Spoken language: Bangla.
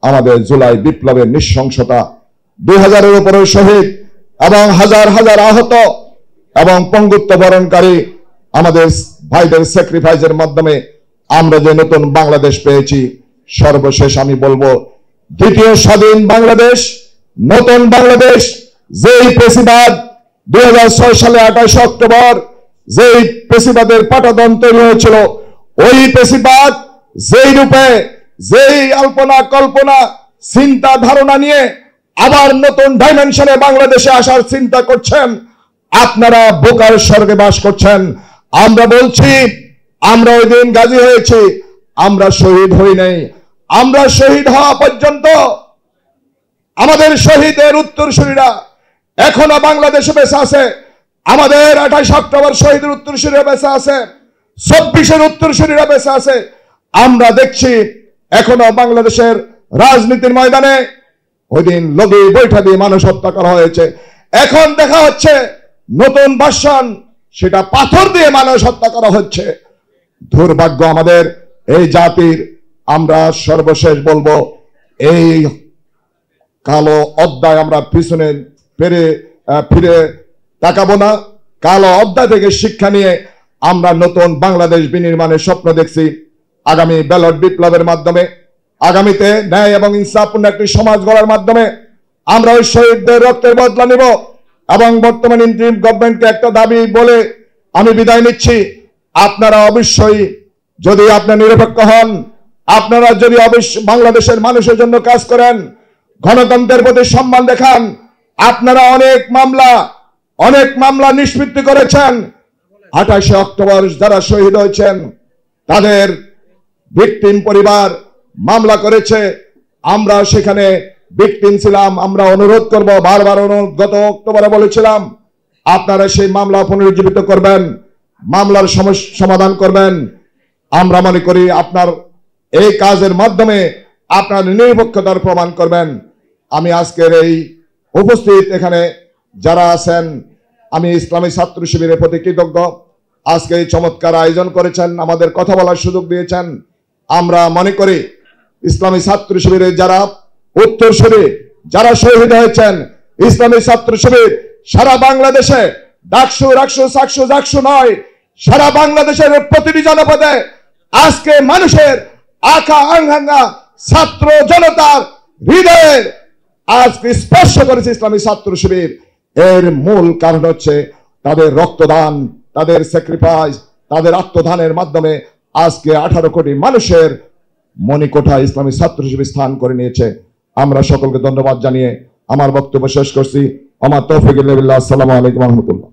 আমাদের জুলাই বিপ্লবের নৃশংসতা, 2000-এর উপরে শহীদ এবং হাজার হাজার আহত এবং পঙ্গুত্ব বরণকারী আমাদের ভাইদের স্যাক্রিফাইসের মাধ্যমে আমরা যে নতুন বাংলাদেশ পেয়েছি। সর্বশেষ আমি বলবো, দ্বিতীয় স্বাধীন বাংলাদেশ, নতুন বাংলাদেশ, যেই পেশিবাদ 2006 সালে 28 অক্টোবর যেই পেশিবাদের পাটাতন তৈরি হয়েছিল, ওই পেশিবাদ যেই রূপে, যেই আল্পনা কল্পনা চিন্তা ধারণা নিয়ে আবার নতুন ডাইমেনশনে বাংলাদেশে আসার চিন্তা করছেন, আপনারা বোকার স্বর্গে বাস করছেন। আমরা বলছি, আমরা ওই দিন গাজী হয়েছি, আমরা শহীদ হই নাই। আমরা শহীদ হওয়া পর্যন্ত আমাদের শহীদের উত্তরসূরিরা এখনো বাংলাদেশে বেঁচে আছে। আমাদের 28 অক্টোবর শহীদের উত্তরসূরিরা বেঁচে আছে, 24-এর উত্তরসূরিরা বেঁচে আছে। আমরা দেখছি এখনো বাংলাদেশের রাজনীতির ময়দানে ওই দিন লগি বৈঠা দিয়ে মানুষ হত্যা করা হয়েছে। এখন দেখা হচ্ছে নতুন ভার্সন, সেটা পাথর দিয়ে মানুষ হত্যা করা হচ্ছে। দুর্ভাগ্য আমাদের এই জাতির। আমরা সর্বশেষ বলবো, এই কালো অধ্যায় আমরা পিছনে ফিরে তাকাবো না। কালো অধ্যায় থেকে শিক্ষা নিয়ে আমরা নতুন বাংলাদেশ বিনির্মাণের স্বপ্ন দেখছি। আগামী ব্যালট বিপ্লবের মাধ্যমে, আগামীতে ন্যায় এবং ইনসাফপূর্ণ একটি সমাজ গড়ার মাধ্যমে আমরা ওই শহীদদের রক্তের বদলা নিব। এবং বর্তমান ইন্টারিম গভর্নমেন্টকে একটা দাবি বলে আমি বিদায় নিচ্ছি, আপনারা অবশ্যই যদি আপনি নিরপেক্ষ হন, আপনারা যদি অবশ্যই বাংলাদেশের মানুষের জন্য কাজ করেন, গণতন্ত্রের প্রতি সম্মান দেখান। আপনারা অনেক মামলা নিষ্পত্তি করেছেন। 28 অক্টোবর যারা শহীদ হয়েছেন তাদের ভিকটিম পরিবার মামলা করেছে, আমরা সেখানে ভিকটিম ছিলাম। আমরা অনুরোধ করব, বারবার গত অক্টোবরে বলেছিলাম, আপনারা সেই মামলা পুনরুজ্জীবিত করবেন, মামলার সমাধান করবেন। আমরা মনে করি আপনার এই কাজের মাধ্যমে আপনার নিরপেক্ষতার প্রমাণ করবেন। আমি আজকের এই উপস্থিত এখানে যারা আছেন, আমি ইসলামী ছাত্র শিবিরের প্রতি কৃতজ্ঞ। আজকে এই চমৎকার আয়োজন করেছেন, আমাদের কথা বলার সুযোগ দিয়েছেন। আমরা মনে করি ইসলামী ছাত্র শিবিরের যারা উত্তরসূরি, যারা শহীদ হয়েছেন, ইসলামী ছাত্র শিবির সারা বাংলাদেশে ডাকসু নয়, সারা বাংলাদেশের প্রতিটি জনপদে আজকে মানুষের আকাঙ্ক্ষা ছাত্র জনতার হৃদয়ে আজকে স্পর্শ করেছে ইসলামী ছাত্র শিবির। এর মূল কারণ হচ্ছে তাদের রক্তদান, তাদের স্যাক্রিফাইস, তাদের আত্মদানের মাধ্যমে আজকে 18 কোটি মানুষের মণিকোঠা ইসলামী ছাত্র শিবির স্থান করে নিয়েছে। আমরা সকলকে ধন্যবাদ জানিয়ে আমার বক্তব্য শেষ করছি। আমার তৌফিক ইল্লা বিল্লাহ। আসসালামু আলাইকুম ওয়া রাহমাতুল্লাহ।